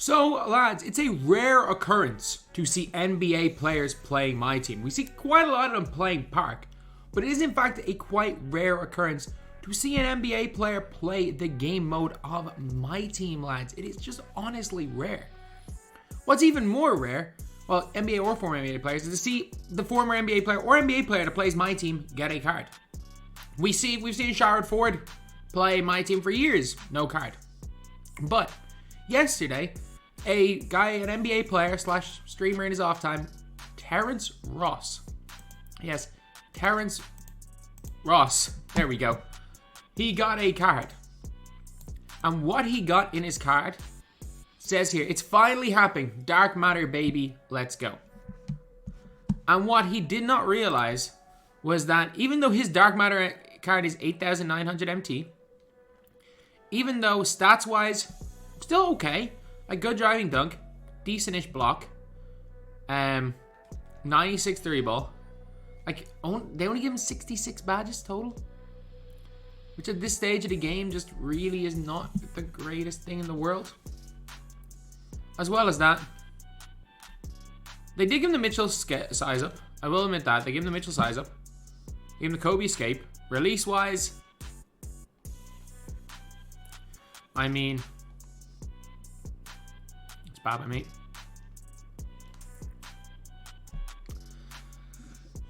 So, lads, it's a rare occurrence to see NBA players playing MyTEAM. We see quite a lot of them playing Park, but it is in fact a quite rare occurrence to see an NBA player play the game mode of MyTEAM, lads. It is just honestly rare. What's even more rare, well, NBA or former NBA players, is to see the former NBA player or NBA player that plays MyTEAM get a card. We've seen Sherrod Ford play MyTEAM for years, no card. But yesterday, a guy, an NBA player / streamer in his off time, Terrence Ross. Yes, Terrence Ross. There we go. He got a card. And what he got in his card says here, it's finally happening. Dark Matter, baby. Let's go. And what he did not realize was that even though his Dark Matter card is 8,900 MT, even though stats-wise, still okay. A good driving dunk, decent-ish block, 96 3 ball. Like, they only give him 66 badges total, which at this stage of the game just really is not the greatest thing in the world. As well as that, they did give him the Mitchell size up. I will admit that. They gave him the Mitchell size up. Gave him the Kobe escape. Release-wise, I mean, it's bad by me.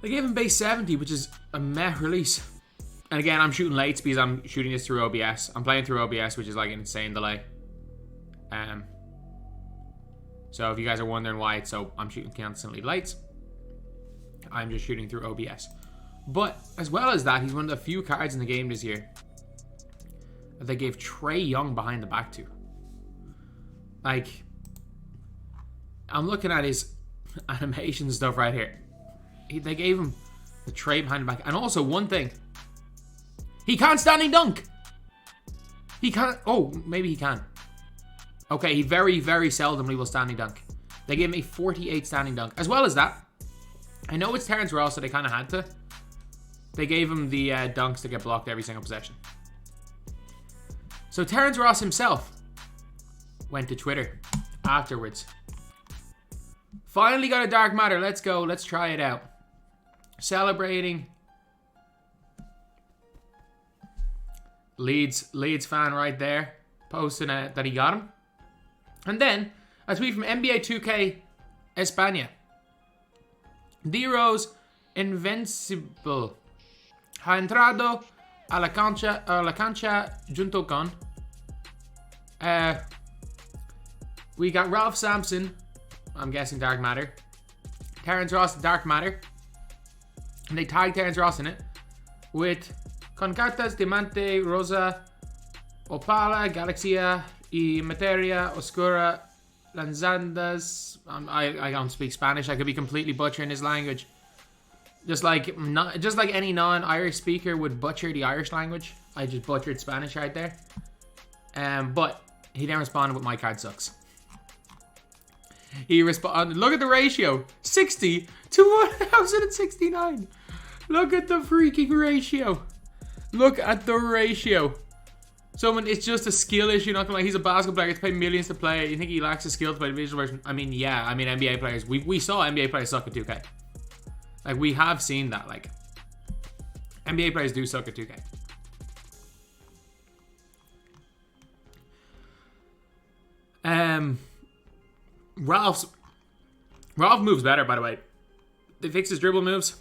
They gave him base 70, which is a meh release. And again, I'm shooting late because I'm shooting this through OBS. I'm playing through OBS, which is like an insane delay. So if you guys are wondering why it's so, I'm shooting constantly late. I'm just shooting through OBS. But as well as that, he's one of the few cards in the game this year that they gave Trae Young behind the back to. Like, I'm looking at his animation stuff right here. They gave him the Trae behind the back. And also one thing, he can't standing dunk. He can't. Oh, maybe he can. Okay, he very, very seldomly will standing dunk. They gave him a 48 standing dunk. As well as that, I know it's Terrence Ross, so they kind of had to. They gave him the dunks to get blocked every single possession. So Terrence Ross himself went to Twitter afterwards. Finally got a Dark Matter. Let's go. Let's try it out. Celebrating. Leeds fan right there. Posting that he got him. And then a tweet from NBA 2k España. D-Rose Invencible ha entrado a la cancha junto con. We got Ralph Sampson, I'm guessing Dark Matter. Terrence Ross, Dark Matter. And they tagged Terrence Ross in it. With con cartas Diamante, Rosa, Opala, Galaxia y Materia Oscura Lanzandas. I don't speak Spanish. I could be completely butchering his language. Just like any non-Irish speaker would butcher the Irish language. I just butchered Spanish right there. But he then responded with my card sucks. He responded, look at the ratio. 60 to 1069. Look at the freaking ratio. Look at the ratio. Someone, it's just a skill issue, not gonna lie. He's a basketball player, gets paid millions to play. You think he lacks the skill to play the visual version? I mean, yeah. I mean, NBA players. We saw NBA players suck at 2K. Like, we have seen that. Like, NBA players do suck at 2K. Ralph moves better, by the way. They fixed his dribble moves.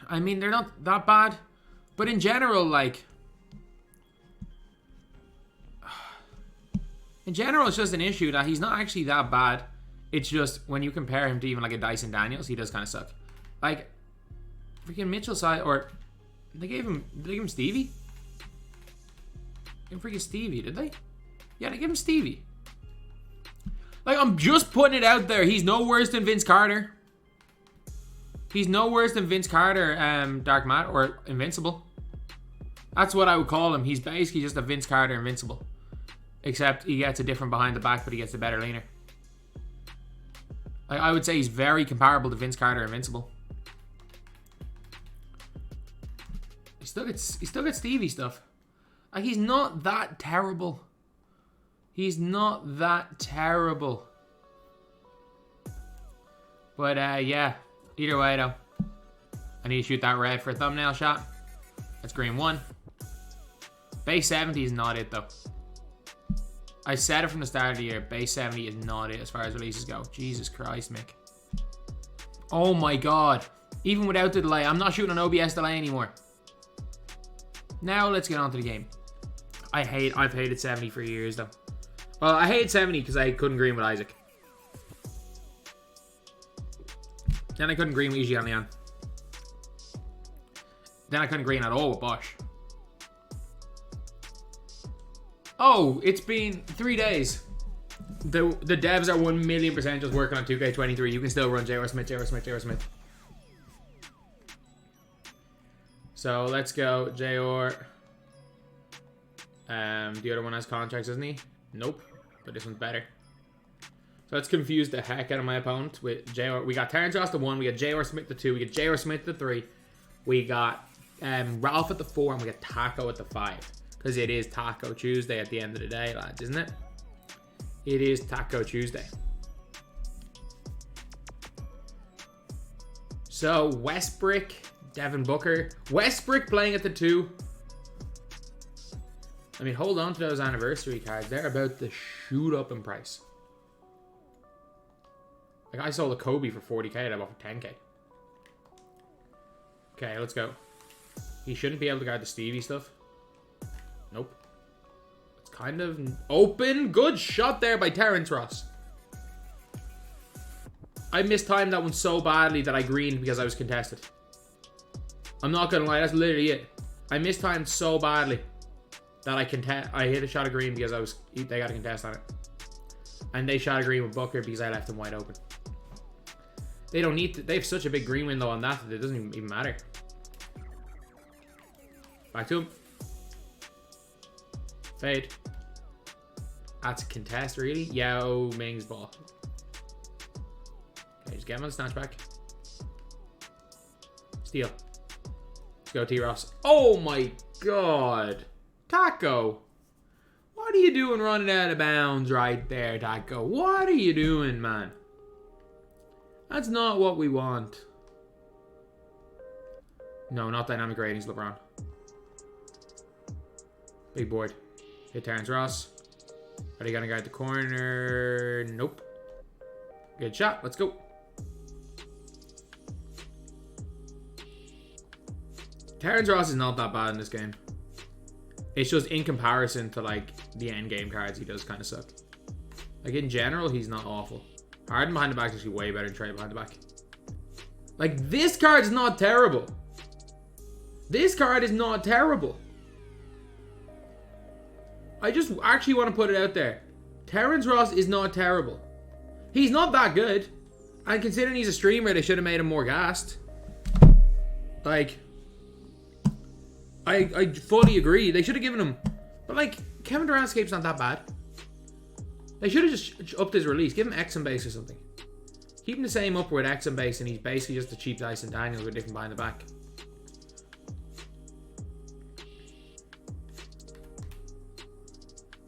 I mean, they're not that bad. But in general, like... In general, it's just an issue that he's not actually that bad. It's just when you compare him to even like a Dyson Daniels, he does kind of suck. Like, freaking Mitchell side, or they gave him Stevie? They gave him freaking Stevie, did they? Yeah, they gave him Stevie. Like, I'm just putting it out there. He's no worse than Vince Carter. He's no worse than Vince Carter, Dark Matter, or Invincible. That's what I would call him. He's basically just a Vince Carter Invincible. Except he gets a different behind the back, but he gets a better leaner. Like, I would say he's very comparable to Vince Carter Invincible. He still gets Stevie stuff. Like, he's not that terrible. He's not that terrible. But, yeah. Either way, though. I need to shoot that red for a thumbnail shot. That's green 1. Base 70 is not it, though. I said it from the start of the year. Base 70 is not it as far as releases go. Jesus Christ, Mick. Oh, my God. Even without the delay. I'm not shooting an OBS delay anymore. Now, let's get on to the game. I've hated 70 for years, though. Well, I hated 70 because I couldn't green with Isaac. Then I couldn't green with Iji Leon. Then I couldn't green at all with Bosch. Oh, it's been 3 days. The devs are 1,000,000% just working on 2k23. You can still run J.R. Smith, J.R. Smith, J.R. Smith. So let's go J.R. The other one has contracts, doesn't he? Nope. But this one's better. So let's confuse the heck out of my opponent with J.R. We got Terrence Ross the 1, we got J.R. Smith the 2, we got J.R. Smith the 3, we got Ralph at the 4, and we got Tacko at the 5. Because it is Taco Tuesday at the end of the day, lads, isn't it? It is Taco Tuesday. So Westbrook, Devin Booker. Westbrook playing at the 2. I mean, hold on to those anniversary cards. They're about to shoot up in price. Like, I sold a Kobe for 40k and I bought for 10k. Okay, let's go. He shouldn't be able to guard the Stevie stuff. Nope. It's kind of open. Good shot there by Terrence Ross. I mistimed that one so badly that I greened because I was contested. I'm not gonna lie, that's literally it. I mistimed so badly that I hit a shot of green because they got a contest on it. And they shot a green with Booker because I left them wide open. They don't need to, they have such a big green window on that it doesn't even matter. Back to him. Fade. That's a contest, really? Yao Ming's ball. Okay, just get him on the snatchback. Steal. Let's go, T-Ross. Oh my God. Tacko. What are you doing running out of bounds right there, Tacko? What are you doing, man? That's not what we want. No, not dynamic ratings, LeBron. Big board. Hit Terrence Ross. Are they gonna guard the corner? Nope. Good shot. Let's go. Terrence Ross is not that bad in this game. It's just in comparison to like the end game cards, he does kind of suck. Like in general, he's not awful. Harden behind the back is actually way better than Trey behind the back. Like this card's not terrible. This card is not terrible. I just actually want to put it out there. Terrence Ross is not terrible. He's not that good. And considering he's a streamer, they should have made him more gassed. Like, I fully agree. They should have given him... But like, Kevin Durant's escape's not that bad. They should have just upped his release. Give him X and base or something. Keep him the same up with X and base and he's basically just a cheap Dyson Daniels with different behind the back.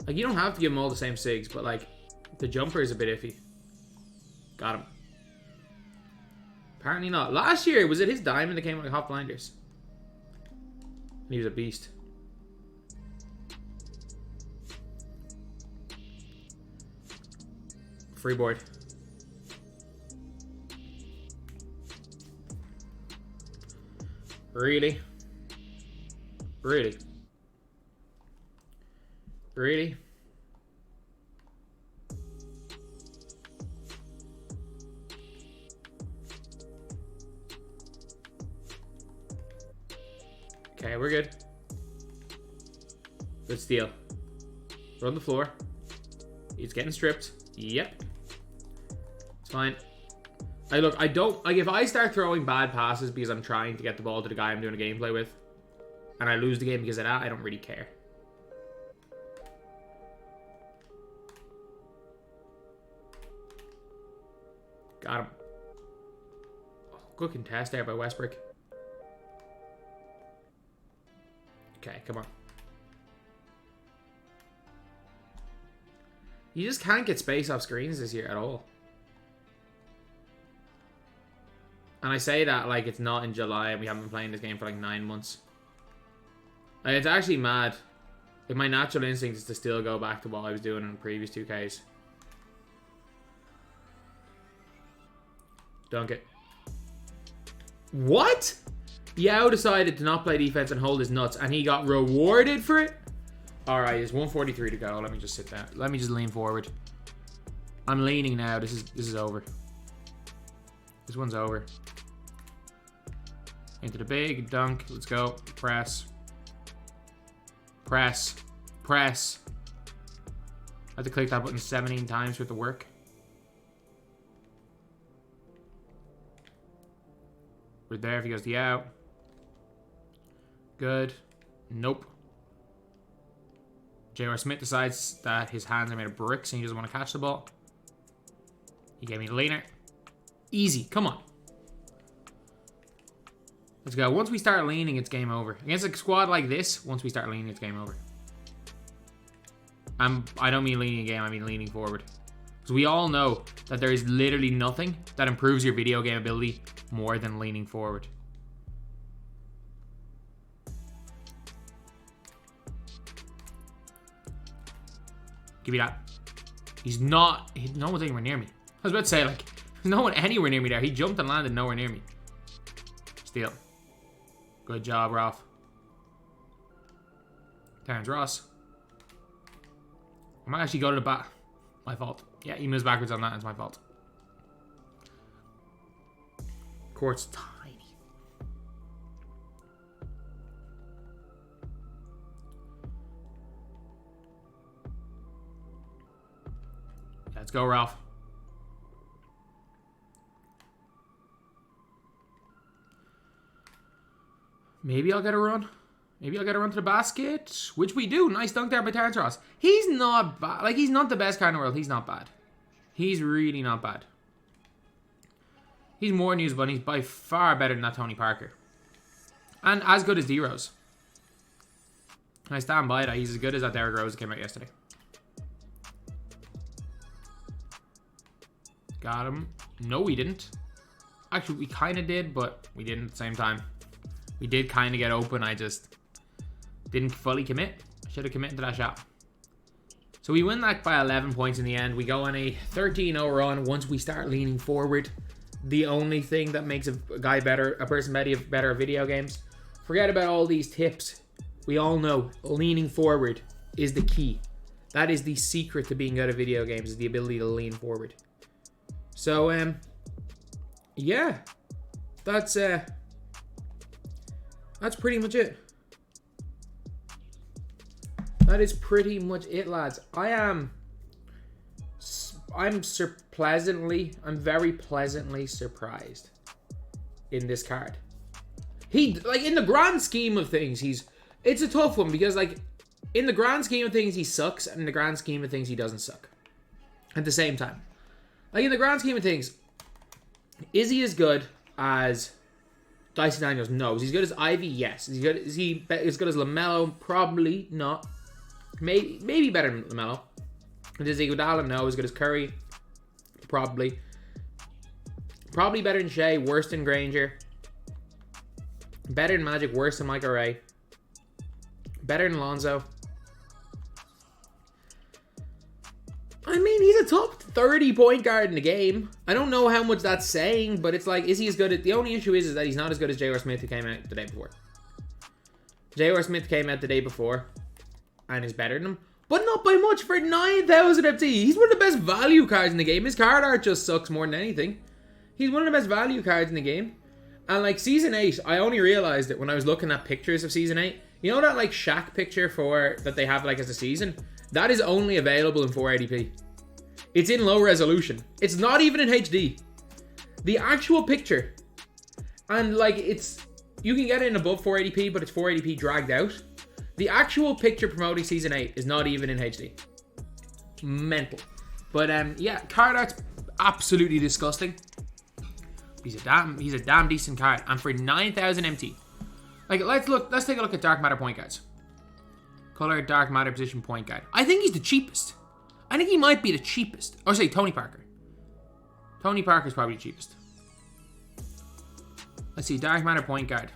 Like, you don't have to give him all the same SIGs, but, like, the jumper is a bit iffy. Got him. Apparently not. Last year, was it his diamond that came with like hot blinders? And he was a beast. Free board. Really? Really? Really? Okay, we're good. Good steal. Run the floor. He's getting stripped. Yep. It's fine. I don't, like, if I start throwing bad passes because I'm trying to get the ball to the guy I'm doing a gameplay with, and I lose the game because of that, I don't really care. Got him. Oh, good contest there by Westbrook. Okay, come on. You just can't get space off screens this year at all. And I say that like it's not in July and we haven't been playing this game for like 9 months. Like, it's actually mad. Like, my natural instinct is to still go back to what I was doing in the previous 2Ks. Dunk it. What? Yao decided to not play defense and hold his nuts, and he got rewarded for it? Alright, there's 143 to go. Let me just sit down. Let me just lean forward. I'm leaning now. This is over. This one's over. Into the big dunk. Let's go. Press. Press. Press. I have to click that button 17 times with the work. We're there if he goes to Yao. Good. Nope. J.R. Smith decides that his hands are made of bricks and he doesn't want to catch the ball. He gave me the leaner. Easy. Come on. Let's go. Once we start leaning, it's game over. Against a squad like this, once we start leaning, it's game over. I don't mean leaning a game, I mean leaning forward. Because we all know that there is literally nothing that improves your video game ability more than leaning forward. Give me that. No one's anywhere near me. I was about to say, like, there's no one anywhere near me there. He jumped and landed nowhere near me. Steal. Good job, Ralph. Terrence Ross. I might actually go to the bat. My fault. Yeah, he moves backwards on that. It's my fault. Court's tiny. Let's go, Ralph. Maybe I'll get a run. Maybe I'll get a run to the basket, which we do. Nice dunk there by Terrence Ross. He's not bad. Like, he's not the best guy in the world. He's not bad. He's really not bad. He's more usable, and he's by far better than that Tony Parker. And as good as D-Rose. I stand by that. He's as good as that Derrick Rose that came out yesterday. Got him. No, we didn't. Actually, we kind of did, but we didn't at the same time. We did kind of get open. I just didn't fully commit. I should have committed to that shot. So we win that by 11 points in the end. We go on a 13-0 run once we start leaning forward. The only thing that makes a guy better, a person better at video games. Forget about all these tips. We all know leaning forward is the key. That is the secret to being good at video games, is the ability to lean forward. So, yeah, that's pretty much it. That is pretty much it, lads. I'm very pleasantly surprised in this card. Like, in the grand scheme of things, it's a tough one because, like, in the grand scheme of things, he sucks, and in the grand scheme of things, he doesn't suck at the same time. Like, in the grand scheme of things, is he as good as Dyson Daniels? No. Is he as good as Ivy? Yes. Is he as good as LaMelo? Probably not. Maybe better than LaMelo. Is Iguodala? No. As good as Curry? Probably. Probably better than Shea. Worse than Granger. Better than Magic. Worse than Michael Ray. Better than Lonzo. I mean, he's a top 30 point guard in the game. I don't know how much that's saying, but it's like, is he as good as... The only issue is that he's not as good as J.R. Smith, who came out the day before. J.R. Smith came out the day before and is better than him, but not by much for 9,000 FT. He's one of the best value cards in the game. His card art just sucks more than anything. He's one of the best value cards in the game. And like Season 8, I only realized it when I was looking at pictures of Season 8. You know that like Shaq picture that they have like as a season? That is only available in 480p. It's in low resolution. It's not even in HD. The actual picture, and like you can get it in above 480p, but it's 480p dragged out. The actual picture promoting Season 8 is not even in HD. Mental. But yeah, card art's absolutely disgusting. He's a damn decent card, and for 9,000 MT. Like, let's take a look at Dark Matter point guards. Color Dark Matter position point guard. I think he's the cheapest. I think he might be the cheapest. Or say Tony Parker. Tony Parker's probably the cheapest. Let's see, Dark Matter point guard.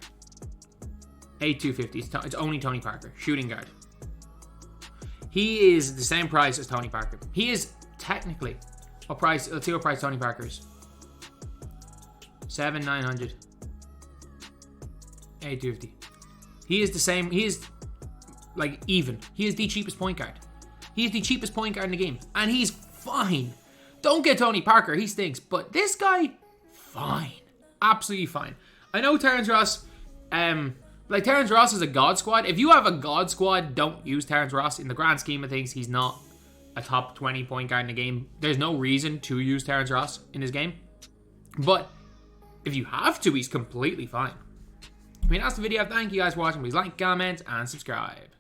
8250. It's only Tony Parker. Shooting guard. He is the same price as Tony Parker. He is technically... What price? Let's see what price Tony Parker is. 7,900. 850. He is the same. He is like even. He is the cheapest point guard. He is the cheapest point guard in the game. And he's fine. Don't get Tony Parker. He stinks. But this guy, fine. Absolutely fine. I know Terrence Ross... Like, Terrence Ross is a god squad. If you have a god squad, don't use Terrence Ross. In the grand scheme of things, he's not a top 20 point guard in the game. There's no reason to use Terrence Ross in this game. But if you have to, he's completely fine. I mean, that's the video. Thank you guys for watching. Please like, comment, and subscribe.